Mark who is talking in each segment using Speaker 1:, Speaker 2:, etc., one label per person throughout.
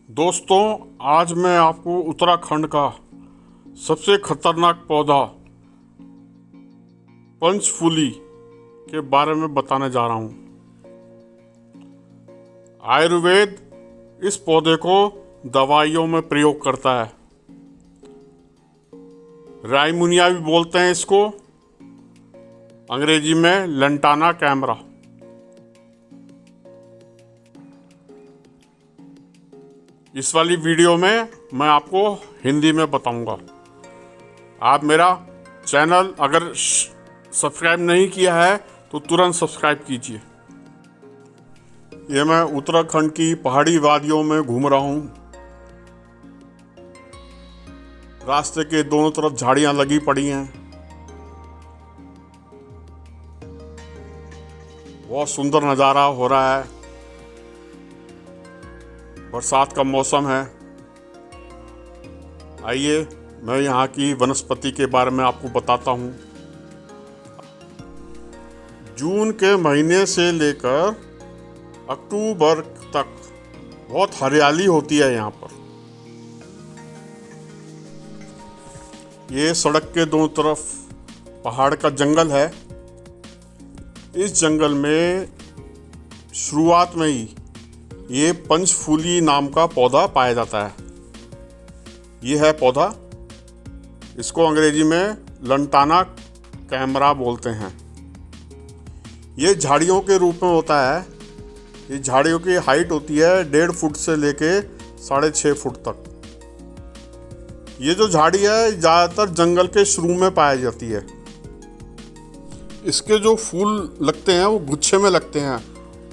Speaker 1: दोस्तों, आज मैं आपको उत्तराखंड का सबसे खतरनाक पौधा पंचफूली के बारे में बताने जा रहा हूँ। आयुर्वेद इस पौधे को दवाइयों में प्रयोग करता है। रायमुनिया भी बोलते हैं इसको, अंग्रेजी में लंटाना कैमरा। इस वाली वीडियो में मैं आपको हिंदी में बताऊंगा। आप मेरा चैनल अगर सब्सक्राइब नहीं किया है तो तुरंत सब्सक्राइब कीजिए। ये मैं उत्तराखंड की पहाड़ी वादियों में घूम रहा हूँ। रास्ते के दोनों तरफ झाड़ियाँ लगी पड़ी हैं। बहुत सुंदर नज़ारा हो रहा है। बरसात का मौसम है। आइए मैं यहाँ की वनस्पति के बारे में आपको बताता हूँ। जून के महीने से लेकर अक्टूबर तक बहुत हरियाली होती है यहाँ पर। ये सड़क के दोनों तरफ पहाड़ का जंगल है। इस जंगल में शुरुआत में ही ये पंचफूली नाम का पौधा पाया जाता है। ये है पौधा, इसको अंग्रेजी में लंटाना कैमरा बोलते हैं। ये झाड़ियों के रूप में होता है। ये झाड़ियों की हाइट होती है 1.5 फुट से लेके 6.5 फुट तक। ये जो झाड़ी है ज़्यादातर जंगल के शुरू में पाई जाती है। इसके जो फूल लगते हैं वो गुच्छे में लगते हैं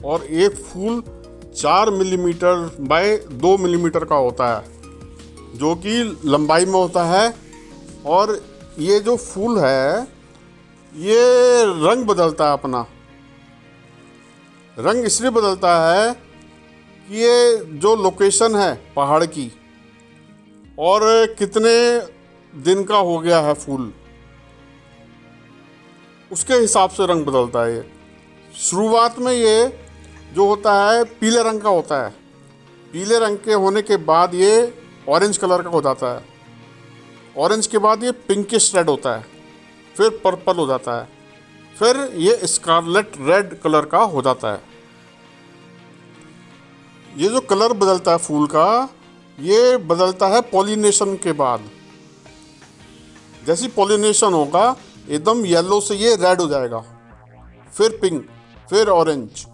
Speaker 1: और एक फूल 4 मिलीमीटर बाय 2 मिलीमीटर का होता है, जो कि लंबाई में होता है। और ये जो फूल है ये रंग बदलता है। अपना रंग इसलिए बदलता है कि ये जो लोकेशन है पहाड़ की और कितने दिन का हो गया है फूल, उसके हिसाब से रंग बदलता है। ये शुरुआत में ये जो होता है पीले रंग का होता है। पीले रंग के होने के बाद ये ऑरेंज कलर का हो जाता है। ऑरेंज के बाद ये पिंकिश रेड होता है, फिर पर्पल हो जाता है, फिर ये स्कारलेट रेड कलर का हो जाता है। ये जो कलर बदलता है फूल का, ये बदलता है पॉलिनेशन के बाद। जैसे पॉलिनेशन होगा एकदम येलो से ये रेड हो जाएगा, फिर पिंक, फिर ऑरेंज।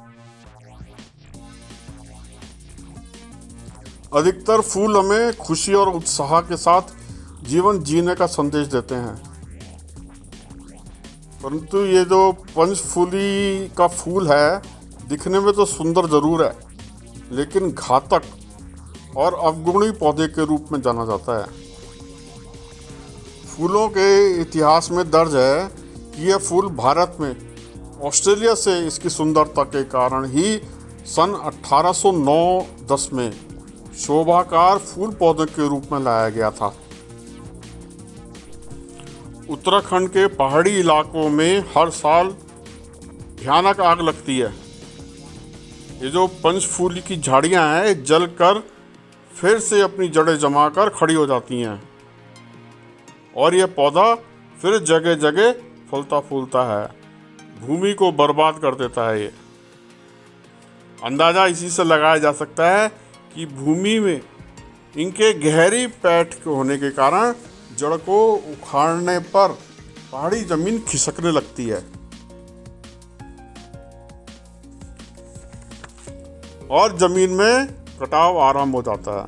Speaker 1: अधिकतर फूल हमें खुशी और उत्साह के साथ जीवन जीने का संदेश देते हैं। परंतु ये जो पंचफूली का फूल है दिखने में तो सुंदर ज़रूर है, लेकिन घातक और अवगुणी पौधे के रूप में जाना जाता है। फूलों के इतिहास में दर्ज है कि यह फूल भारत में ऑस्ट्रेलिया से इसकी सुंदरता के कारण ही सन 1809-10 में शोभाकार फूल पौधे के रूप में लाया गया था। उत्तराखंड के पहाड़ी इलाकों में हर साल भयानक आग लगती है। ये जो पंचफूली की झाड़ियां हैं जलकर फिर से अपनी जड़ें जमाकर खड़ी हो जाती हैं और यह पौधा फिर जगह जगह फलता फूलता है, भूमि को बर्बाद कर देता है। ये अंदाज़ा इसी से लगाया जा सकता है कि भूमि में इनके गहरी पैठ होने के कारण जड़ को उखाड़ने पर पहाड़ी जमीन खिसकने लगती है और जमीन में कटाव आरंभ हो जाता है।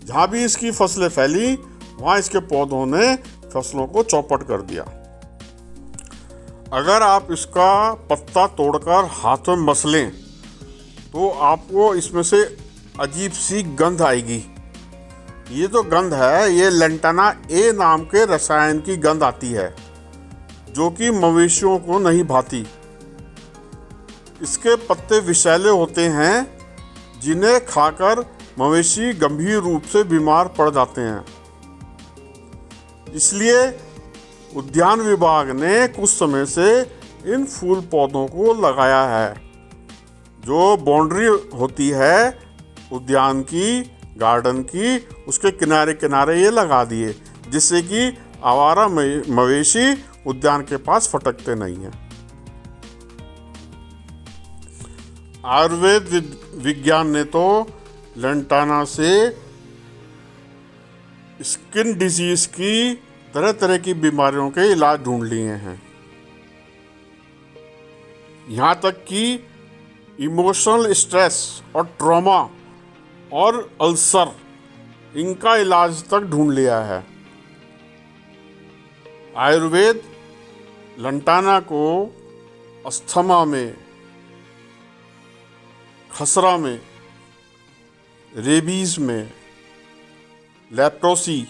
Speaker 1: जहाँ भी इसकी फसलें फैली वहाँ इसके पौधों ने फसलों को चौपट कर दिया। अगर आप इसका पत्ता तोड़कर हाथ में मसलें तो आपको इसमें से अजीब सी गंध आएगी। ये जो गंध है ये लंटाना ए नाम के रसायन की गंध आती है, जो कि मवेशियों को नहीं भाती। इसके पत्ते विषैले होते हैं, जिन्हें खाकर मवेशी गंभीर रूप से बीमार पड़ जाते हैं। इसलिए उद्यान विभाग ने कुछ समय से इन फूल पौधों को लगाया है। जो बाउंड्री होती है उद्यान की, गार्डन की उसके किनारे किनारे ये लगा दिए, जिससे कि आवारा मवेशी उद्यान के पास फटकते नहीं हैं। आयुर्वेद विज्ञान ने तो लंटाना से स्किन डिजीज की तरह तरह की बीमारियों के इलाज ढूंढ लिए हैं। यहाँ तक कि इमोशनल स्ट्रेस और ट्रॉमा और अल्सर, इनका इलाज तक ढूंढ लिया है। आयुर्वेद लंटाना को अस्थमा में, खसरा में, रेबीज में, लेप्रोसी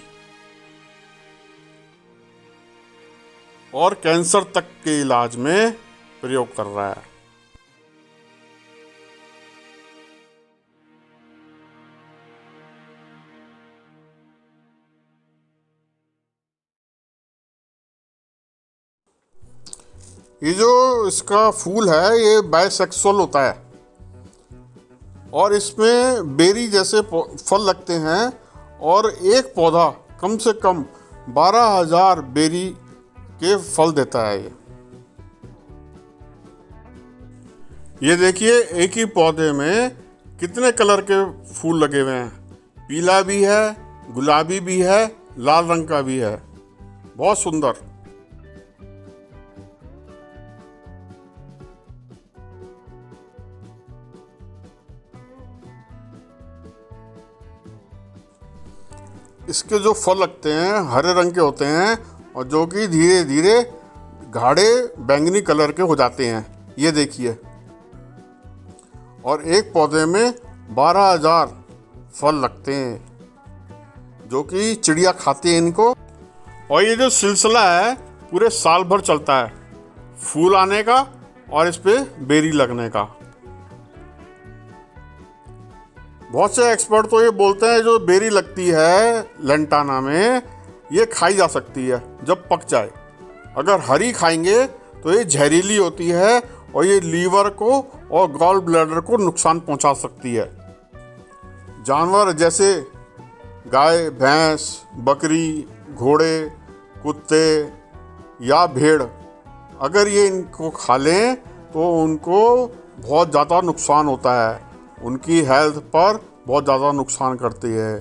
Speaker 1: और कैंसर तक के इलाज में प्रयोग कर रहा है। ये जो इसका फूल है ये बाइसेक्सुअल होता है और इसमें बेरी जैसे फल लगते हैं और एक पौधा कम से कम 12,000 बेरी के फल देता है। ये देखिए एक ही पौधे में कितने कलर के फूल लगे हुए हैं। पीला भी है, गुलाबी भी है, लाल रंग का भी है, बहुत सुंदर। इसके जो फल लगते हैं हरे रंग के होते हैं और जो कि धीरे धीरे गाढ़े बैंगनी कलर के हो जाते हैं। ये देखिए, और एक पौधे में 12,000 फल लगते हैं जो कि चिड़िया खाती है इनको। और ये जो सिलसिला है पूरे साल भर चलता है, फूल आने का और इस पे बेरी लगने का। बहुत से एक्सपर्ट तो ये बोलते हैं जो बेरी लगती है लंटाना में ये खाई जा सकती है जब पक जाए। अगर हरी खाएंगे तो ये जहरीली होती है और ये लीवर को और गॉल ब्लैडर को नुकसान पहुंचा सकती है। जानवर जैसे गाय, भैंस, बकरी, घोड़े, कुत्ते या भेड़, अगर ये इनको खा लें तो उनको बहुत ज़्यादा नुकसान होता है, उनकी हेल्थ पर बहुत ज़्यादा नुकसान करती है।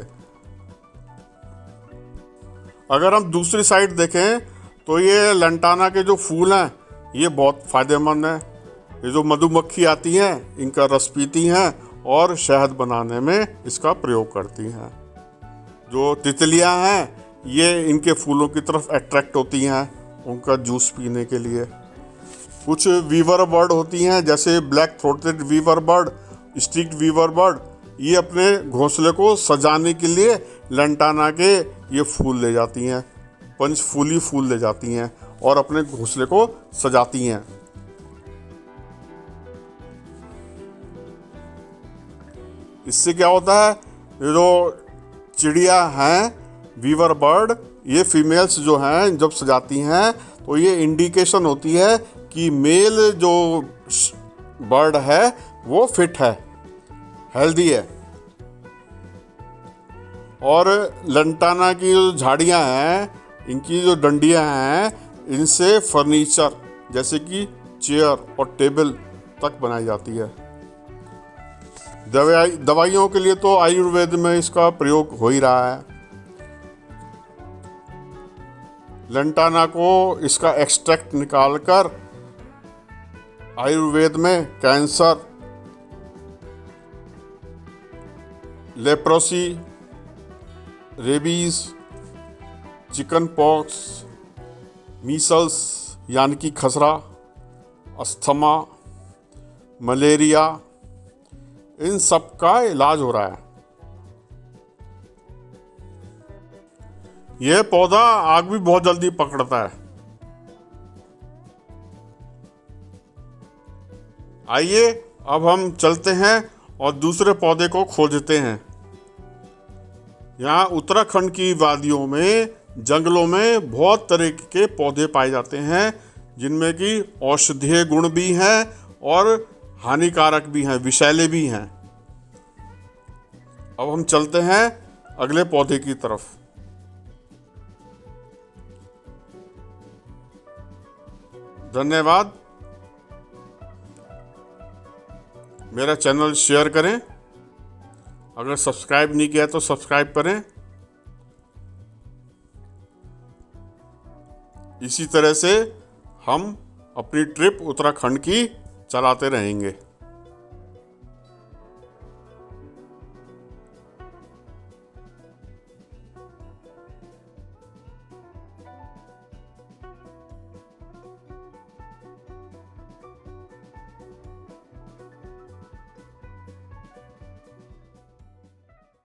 Speaker 1: अगर हम दूसरी साइड देखें तो ये लंटाना के जो फूल हैं ये बहुत फ़ायदेमंद हैं। ये जो मधुमक्खी आती हैं इनका रस पीती हैं और शहद बनाने में इसका प्रयोग करती हैं। जो तितलियां हैं ये इनके फूलों की तरफ अट्रैक्ट होती हैं उनका जूस पीने के लिए। कुछ वीवर बर्ड होती हैं जैसे black throated weaver bird, streaked weaver bird, ये अपने घोंसले को सजाने के लिए लंटाना के ये फूल ले जाती हैं, पंचफूली फूल ले जाती हैं और अपने घोंसले को सजाती हैं। इससे क्या होता है, ये जो चिड़िया हैं वीवर बर्ड, ये फीमेल्स जो हैं जब सजाती हैं तो ये इंडिकेशन होती है कि मेल जो बर्ड है वो फिट है, हेल्दी है। और लंटाना की जो झाड़ियाँ हैं इनकी जो डंडियाँ हैं इनसे फर्नीचर जैसे कि चेयर और टेबल तक बनाई जाती है। दवाइयों के लिए तो आयुर्वेद में इसका प्रयोग हो ही रहा है। लंटाना को इसका एक्सट्रैक्ट निकालकर आयुर्वेद में cancer, leprosy, rabies, chicken pox, Meselson यानी कि खसरा, अस्थमा, मलेरिया, इन सब का इलाज हो रहा है। यह पौधा आग भी बहुत जल्दी पकड़ता है। आइए अब हम चलते हैं और दूसरे पौधे को खोजते हैं। यहाँ उत्तराखंड की वादियों में, जंगलों में बहुत तरह के पौधे पाए जाते हैं जिनमें कि औषधीय गुण भी हैं और हानिकारक भी हैं, विषैले भी हैं। अब हम चलते हैं अगले पौधे की तरफ। धन्यवाद। मेरा चैनल शेयर करें, अगर सब्सक्राइब नहीं किया तो सब्सक्राइब करें। इसी तरह से हम अपनी ट्रिप उत्तराखंड की चलाते रहेंगे।